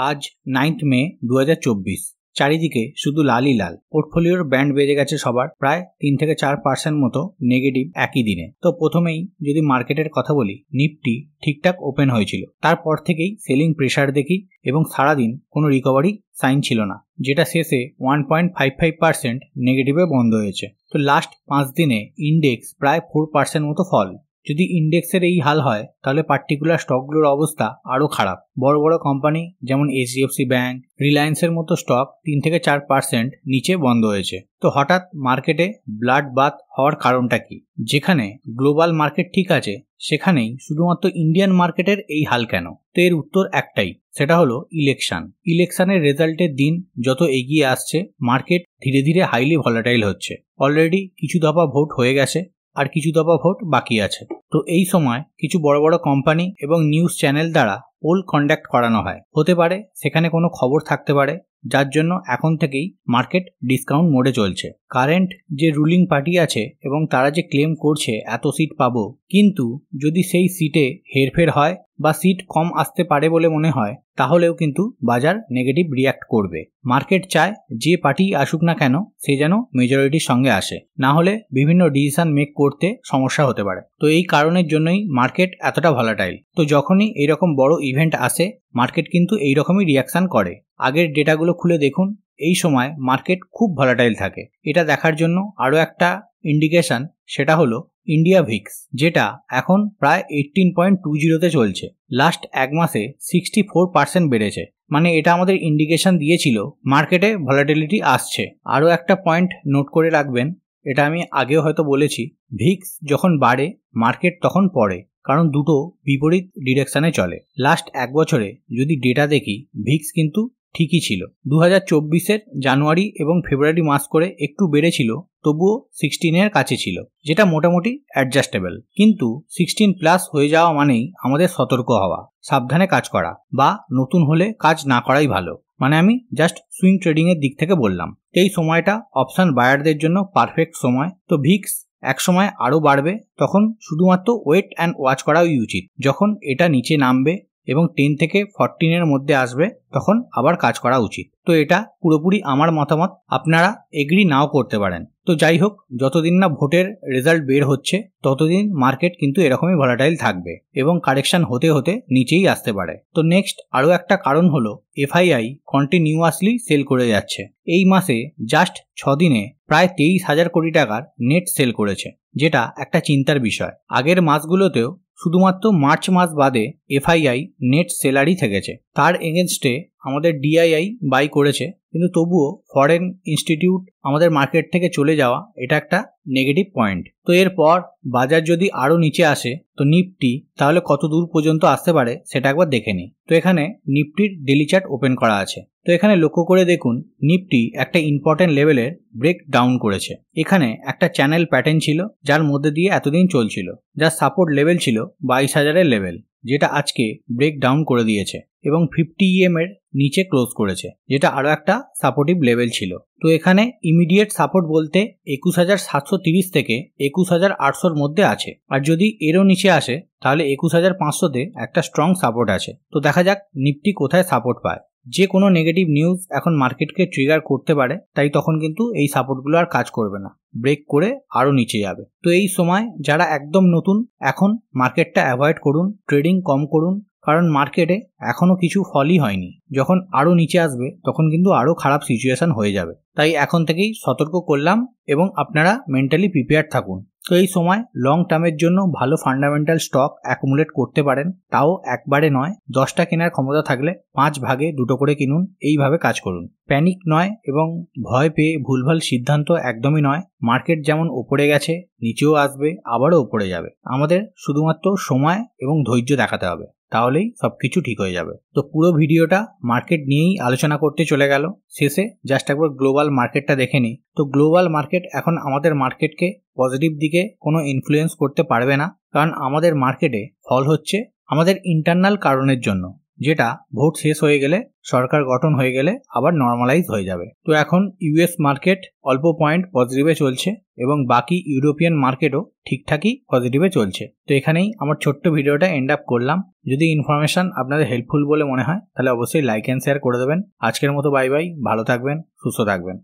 আজ 9 মে 2024। চারিদিকে শুধু লালই লাল। পোর্টফোলিওর ব্যান্ড বেজে গেছে সবার, প্রায় 3 থেকে 4% মতো নেগেটিভ একই দিনে। তো প্রথমেই যদি মার্কেটের কথা বলি, নিফটি ঠিকঠাক ওপেন হয়েছিল, তারপর থেকেই সেলিং প্রেসার দেখি এবং সারাদিন কোনো রিকভারি সাইন ছিল না, যেটা শেষে 1.55% নেগেটিভে বন্ধ হয়েছে। তো লাস্ট 5 দিনে ইন্ডেক্স প্রায় 4% মতো ফল। যদি ইন্ডেক্সের এই হাল হয় তাহলে পার্টিকুলার স্টকগুলোর অবস্থা আরও খারাপ। বড় বড় কোম্পানি যেমন এইচডিএফসি ব্যাংক, রিলায়েন্সের মতো স্টক 3 থেকে 4% নিচে বন্ধ হয়েছে। তো হঠাৎ মার্কেটে ব্লাড বাথ হওয়ার কারণটা কি? যেখানে গ্লোবাল মার্কেট ঠিক আছে, সেখানেই শুধুমাত্র ইন্ডিয়ান মার্কেটের এই হাল কেন? তো এর উত্তর একটাই, সেটা হলো ইলেকশনের রেজাল্টের দিন যত এগিয়ে আসছে, মার্কেট ধীরে ধীরে হাইলি ভলাটাইল হচ্ছে। অলরেডি কিছু দফা ভোট হয়ে গেছে, আর কিছু দফা ভোট বাকি আছে। তো এই সময় কিছু বড় বড় কোম্পানি এবং নিউজ চ্যানেল দ্বারা পোল কন্ডাক্ট করানো হয়। হতে পারে সেখানে কোনো খবর থাকতে পারে, যার জন্য এখন থেকেই মার্কেট ডিসকাউন্ট মোডে চলছে। কারেন্ট যে রুলিং পার্টি আছে এবং তারা যে ক্লেম করছে এত সিট পাবো, কিন্তু যদি সেই সিটে হেরফের হয় বা সিট কম আসতে পারে বলে মনে হয়, তাহলেও কিন্তু বাজার নেগেটিভ রিয়্যাক্ট করবে। মার্কেট চায় যে পার্টি আসুক না কেন, সে যেন মেজরিটির সঙ্গে আসে, না হলে বিভিন্ন ডিসিশন মেক করতে সমস্যা হতে পারে। তো এই কারণের জন্যই মার্কেট এতটা ভলাটাইল। তো যখনই এইরকম বড় ইভেন্ট আসে, মার্কেট কিন্তু এইরকমই রিয়াকশন করে। আগের ডেটাগুলো খুলে দেখুন, এই সময় মার্কেট খুব ভলাটাইল থাকে। এটা দেখার জন্য আরও একটা ইন্ডিকেশন, সেটা হলো ইন্ডিয়া ভিক্স, যেটা এখন প্রায় 18.20তে চলছে। লাস্ট এক মাসে 64% বেড়েছে, মানে এটা আমাদের ইন্ডিকেশন দিয়েছিল মার্কেটে ভলাটিলিটি আসছে। আরও একটা পয়েন্ট নোট করে রাখবেন, এটা আমি আগেও হয়তো বলেছি, ভিক্স যখন বাড়ে মার্কেট তখন পড়ে, কারণ দুটো বিপরীত ডিরেকশনে চলে। লাস্ট এক বছরে যদি ডেটা দেখি, ভিক্স কিন্তু ঠিকই ছিল। 2024-এর জানুয়ারি এবং ফেব্রুয়ারি মাস করে একটু বেড়েছিল, তবুও 16-এর কাছে ছিল, যেটা মোটামুটি অ্যাডজাস্টেবল। কিন্তু 16+ হয়ে যাওয়া মানেই আমাদের সতর্ক হওয়া, সাবধানে কাজ করা, বা নতুন হলে কাজ না করাই ভালো। মানে আমি জাস্ট সুইং ট্রেডিং এর দিক থেকে বললাম। এই সময়টা অপশন বায়ারদের জন্য পারফেক্ট সময়। তো ভিক্স এক সময় আরও বাড়বে, তখন শুধুমাত্র ওয়েট অ্যান্ড ওয়াচ করাই উচিত। যখন এটা নিচে নামবে এবং 10 থেকে 14-এর মধ্যে আসবে, তখন আবার কাজ করা উচিত। তো এটা পুরোপুরি আমার মতামত, আপনারা এগ্রি নাও করতে পারেন। তো যাই হোক, যতদিন না ভোটের রেজাল্ট বের হচ্ছে, ততদিন মার্কেট কিন্তু এরকমই ভলাটাইল থাকবে এবং কারেকশন হতে হতে নিচেই আসতে পারে। তো নেক্সট আরও একটা কারণ হলো এফআইআই কন্টিনিউয়াসলি সেল করে যাচ্ছে। এই মাসে জাস্ট 6 দিনে প্রায় 23,000 কোটি টাকার নেট সেল করেছে, যেটা একটা চিন্তার বিষয়। আগের মাসগুলোতেও শুধুমাত্র মার্চ মাস বাদে এফআইআই নেট সেলারই থেকেছে। তার এগেনস্টে আমাদের ডিআইআই বাই করেছে, কিন্তু তবুও ফরেন ইনস্টিটিউট আমাদের মার্কেট থেকে চলে যাওয়া, এটা একটা নেগেটিভ পয়েন্ট। তো এরপর বাজার যদি আরও নিচে আসে, তো নিফটি তাহলে কত দূর পর্যন্ত আসতে পারে সেটা একবার দেখে নিই। তো এখানে নিফটির ডেলি চার্ট ওপেন করা আছে। তো এখানে লক্ষ্য করে দেখুন, নিফটি একটা ইম্পর্টেন্ট লেভেলের ব্রেক ডাউন করেছে। এখানে একটা চ্যানেল প্যাটার্ন ছিল, যার মধ্যে দিয়ে এতদিন চলছিল, যার সাপোর্ট লেভেল ছিল 22,000-এর লেভেল, যেটা আজকে ব্রেক ডাউন করে দিয়েছে এবং 50 EM এর নিচে ক্লোজ করেছে, যেটা আরও একটা সাপোর্টিভ লেভেল ছিল। তো এখানে ইমিডিয়েট সাপোর্ট বলতে 21,730 থেকে 21,800-র মধ্যে আছে, আর যদি এরও নিচে আসে তাহলে 21,500-তে একটা স্ট্রং সাপোর্ট আছে। তো দেখা যাক নিফটি কোথায় সাপোর্ট পায়। যে কোনো নেগেটিভ নিউজ এখন মার্কেটকে ট্রিগার করতে পারে, তাই তখন কিন্তু এই সাপোর্টগুলো আর কাজ করবে না, ব্রেক করে আরও নিচে যাবে। তো এই সময় যারা একদম নতুন, এখন মার্কেটটা অ্যাভয়েড করুন, ট্রেডিং কম করুন, কারণ মার্কেটে এখনও কিছু ফলই হয়নি। যখন আরও নিচে আসবে তখন কিন্তু আরও খারাপ সিচুয়েশন হয়ে যাবে। তাই এখন থেকেই সতর্ক করলাম এবং আপনারা মেন্টালি প্রিপেয়ার থাকুন। তো এই সময় লং টার্মের জন্য ভালো ফান্ডামেন্টাল স্টক অ্যাকুমুলেট করতে পারেন, তাও একবারে নয়। 10টা কেনার ক্ষমতা থাকলে 5 ভাগে 2টো করে কিনুন, এইভাবে কাজ করুন। প্যানিক নয় এবং ভয় পেয়ে ভুলভাল সিদ্ধান্ত একদমই নয়। মার্কেট যেমন ওপরে গেছে, নিচেও আসবে, আবারও ওপরে যাবে। আমাদের শুধুমাত্র সময় এবং ধৈর্য দেখাতে হবে, তাহলেই সবকিছু ঠিক হয়ে যাবে। তো পুরো ভিডিওটা মার্কেট নিয়েই আলোচনা করতে চলে গেল। শেষে জাস্ট একবার গ্লোবাল মার্কেটটা দেখে নিই। তো গ্লোবাল মার্কেট এখন আমাদের মার্কেটকে পজিটিভ দিকে কোনো ইনফ্লুয়েন্স করতে পারবে না, কারণ আমাদের মার্কেটে ফল হচ্ছে আমাদের ইন্টারনাল কারণের জন্য, যেটা ভোট শেষ হয়ে গেলে, সরকার গঠন হয়ে গেলে আবার নর্মালাইজ হয়ে যাবে। তো এখন ইউএস মার্কেট অল্প পয়েন্ট পজিটিভে চলছে এবং বাকি ইউরোপিয়ান মার্কেটও ঠিকঠাকই পজিটিভে চলছে। তো এখানেই আমার ছোট্ট ভিডিওটা এন্ড আপ করলাম। যদি ইনফরমেশন আপনাদের হেল্পফুল বলে মনে হয় তাহলে অবশ্যই লাইক অ্যান্ড শেয়ার করে দেবেন। আজকের মতো বাই বাই, ভালো থাকবেন, সুস্থ থাকবেন।